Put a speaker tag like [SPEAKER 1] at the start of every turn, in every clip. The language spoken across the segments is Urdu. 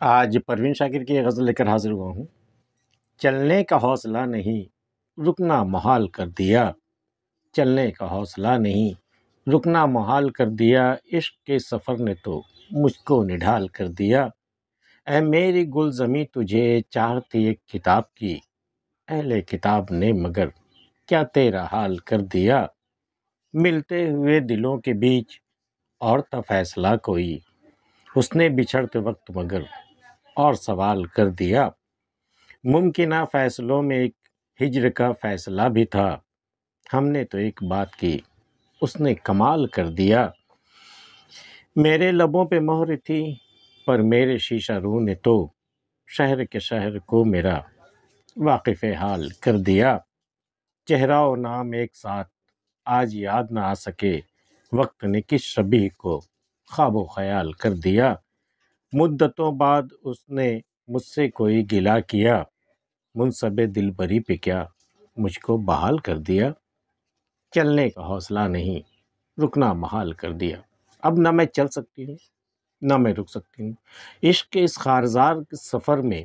[SPEAKER 1] آج پروین شاکر کی ایک غزل لے کر حاضر ہوا ہوں۔ چلنے کا حوصلہ نہیں رکنا محال کر دیا، چلنے کا حوصلہ نہیں رکنا محال کر دیا، عشق کے سفر نے تو مجھ کو نڈھال کر دیا۔ اے میری گلزمی تجھے چاہتی ایک کتاب کی، اہل کتاب نے مگر کیا تیرا حال کر دیا۔ ملتے ہوئے دلوں کے بیچ اور تھا فیصلہ کوئی، اس نے بچھڑتے وقت مگر اور سوال کر دیا۔ ممکنہ فیصلوں میں ایک ہجر کا فیصلہ بھی تھا، ہم نے تو ایک بات کی اس نے کمال کر دیا۔ میرے لبوں پہ مہر تھی پر میرے شیشہ رو نے تو شہر کے شہر کو میرا واقف حال کر دیا۔ چہرہ و نام ایک ساتھ آج یاد نہ آ سکے، وقت نے کس شبیہ کو خواب و خیال کر دیا۔ مدتوں بعد اس نے مجھ سے کوئی گلہ کیا، منصب دلبری پہ کیا مجھ کو بحال کر دیا۔ چلنے کا حوصلہ نہیں رکنا محال کر دیا، اب نہ میں چل سکتی ہوں نہ میں رک سکتی ہوں۔ عشق کے اس خارزار سفر میں،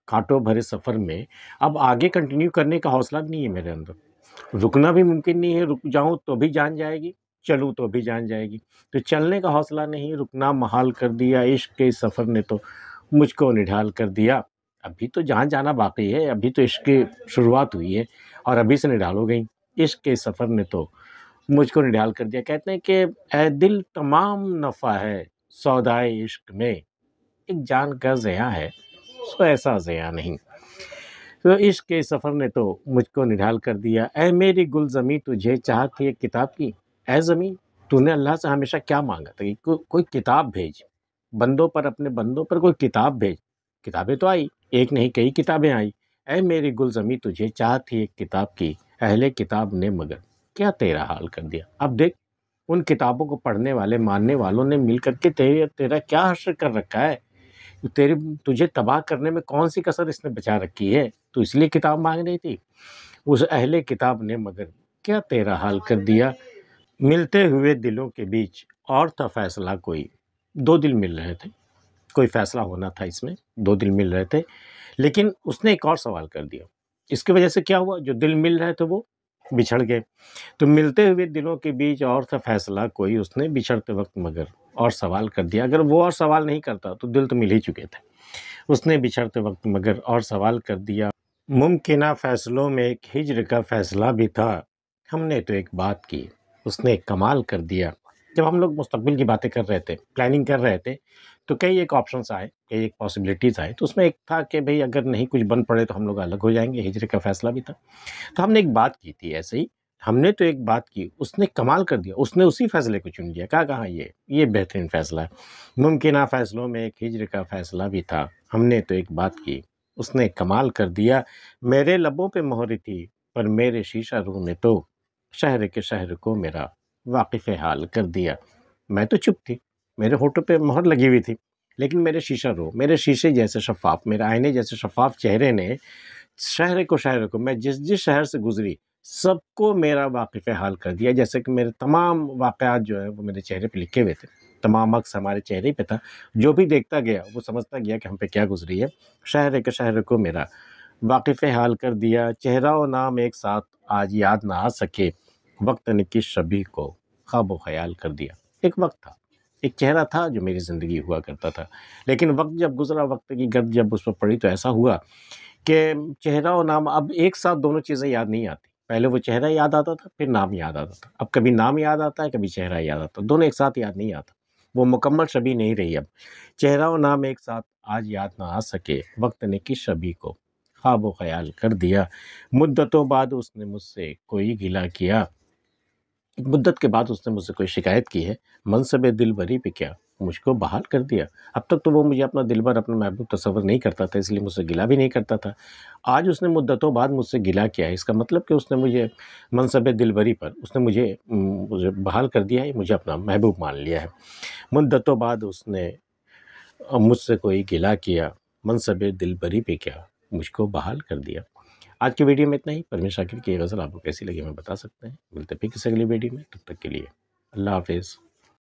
[SPEAKER 1] کانٹوں بھرے سفر میں اب آگے کنٹینیو کرنے کا حوصلہ بھی نہیں ہے میرے اندر، رکنا بھی ممکن نہیں ہے، رک جاؤں تو بھی جان جائے گی، چلوں تو بھی جان جائے گی۔ تو چلنے کا حوصلہ نہیں رکنا محال کر دیا، عشق کے اس سفر نے تو مجھ کو نڈھال کر دیا۔ ابھی تو جان جانا باقی ہے، ابھی تو عشق کی شروعات ہوئی ہے اور ابھی سے نڈھال ہو گئی۔ عشق کے سفر نے تو مجھ کو نڈھال کر دیا۔ کہتے ہیں کہ اے دل تمام نفع ہے سودائے عشق میں، ایک جان کا ضیاء ہے سو ایسا ضیاء نہیں۔ تو عشق کے سفر نے تو مجھ کو نڈھال کر دیا۔ اے میری گلزمی تجھے چاہت تھی ایک کتاب کی، اے زمین تو نے اللہ سے ہمیشہ کیا مانگا تھا کہ کوئی کتاب بھیج، بندوں پر، اپنے بندوں پر کوئی کتاب بھیج۔ کتابیں تو آئی، ایک نہیں کئی کتابیں آئی۔ اے میری گلزمی تجھے چاہت تھی ایک کتاب کی، اہل کتاب نے مگر کیا تیرا حال کر دیا۔ اب دیکھ ان کتابوں کو پڑھنے والے، ماننے والوں نے مل کر کے تیرا کیا حشر کر رکھا ہے، تجھے تباہ کرنے میں کون سی کسر اس نے بچا رکھی ہے۔ تو اس لیے کتاب مانگ رہی تھی، اس اہل کتاب نے مگر کیا تیرا حال کر دیا۔ ملتے ہوئے دلوں کے بیچ اور تھا فیصلہ کوئی، دو دل مل رہے تھے، کوئی فیصلہ ہونا تھا اس میں، دو دل مل رہے تھے، لیکن اس نے ایک اور سوال کر دیا۔ اس کی وجہ سے کیا ہوا، جو دل مل رہے تھے وہ بچھڑ گئے۔ تو ملتے ہوئے دلوں کے بیچ اور تھا فیصلہ کوئی، اس نے بچھڑتے وقت مگر اور سوال کر دیا۔ اگر وہ اور سوال نہیں کرتا تو دل تو مل ہی چکے تھے، اس نے بچھڑتے وقت مگر اور سوال کر دیا۔ ممکنہ فیصلوں میں ایک ہجر کا فیصلہ بھی تھا، ہم نے تو ایک بات کی اس نے کمال کر دیا۔ جب ہم لوگ مستقبل کی باتیں کر رہے تھے، پلاننگ کر رہے تھے، تو کئی ایک آپشنس آئے، کئی ایک پاسبلٹیز آئے، تو اس میں ایک تھا کہ بھئی اگر نہیں کچھ بن پڑے تو ہم لوگ الگ ہو جائیں گے، ہجر کا فیصلہ بھی تھا۔ تو ہم نے ایک بات کی تھی، ایسے ہی ہم نے تو ایک بات کی، اس نے کمال کر دیا، اس نے اسی فیصلے کو چن لیا، کہاں یہ بہترین فیصلہ ہے۔ ممکنہ فیصلوں میں ایک ہجر کا فیصلہ بھی تھا، ہم نے تو ایک بات کی اس نے کمال کر دیا۔ میرے لبوں پہ مہر تھی پر میرے شیشہ رو نے تو شہر کے شہر کو میرا واقف حال کر دیا۔ میں تو چپ تھی، میرے ہونٹوں پہ مہر لگی ہوئی تھی، لیکن میرے شیشہ رو، میرے شیشے جیسے شفاف، میرے آئینے جیسے شفاف چہرے نے شہر کو میں جس شہر سے گزری سب کو میرا واقف حال کر دیا۔ جیسے کہ میرے تمام واقعات جو ہیں وہ میرے چہرے پہ لکھے ہوئے تھے، تمام عکس ہمارے چہرے پہ تھا، جو بھی دیکھتا گیا وہ سمجھتا گیا کہ ہم پہ کیا گزری ہے۔ شہر کے شہر کو میرا واقف حال کر دیا، چہرہ و نام ایک ساتھ آج یاد نہ آ سکے، وقت نے کس شبیہ کو خواب و خیال کر دیا۔ ایک وقت تھا، ایک چہرہ تھا جو میری زندگی ہوا کرتا تھا، لیکن وقت جب گزرا، وقت کی گرد جب اس پر پڑی تو ایسا ہوا کہ چہرہ و نام اب ایک ساتھ دونوں چیزیں یاد نہیں آتی۔ پہلے وہ چہرہ یاد آتا تھا، پھر نام یاد آتا تھا، اب کبھی نام یاد آتا ہے، کبھی چہرہ یاد آتا ہے، دونوں ایک ساتھ یاد نہیں آتا، وہ مکمل شبیہ نہیں رہی۔ اب چہرہ و نام ایک ساتھ آج یاد نہ آ سکے، وقت نے کس شبیہ کو خواب و خیال کر دیا۔ مدتوں بعد اس نے مجھ سے کوئی گلہ کیا، مدت کے بعد اس نے مجھ سے کوئی شکایت کی ہے، منصب دلبری پہ کیا مجھ کو بحال کر دیا۔ اب تک تو وہ مجھے اپنا دلبر، اپنا محبوب تصور نہیں کرتا تھا، اس لیے مجھ سے گلہ بھی نہیں کرتا تھا۔ آج اس نے مدتوں بعد مجھ سے گلہ کیا ہے، اس کا مطلب کہ اس نے مجھے منصب دلبری پر اس نے مجھے بحال کر دیا ہے، مجھے اپنا محبوب مان لیا ہے۔ مدتوں بعد اس نے مجھ سے کوئی گلہ کیا، منصب دلبری پہ کیا مجھ کو بحال کر دیا۔ آج کی ویڈیو میں اتنا ہی۔ پروین شاکر کی یہ غزل آپ کو کیسی لگی ہمیں بتا سکتے ہیں۔ ملتے پھر کسی اگلی ویڈیو میں، تب تک کے لیے اللہ حافظ۔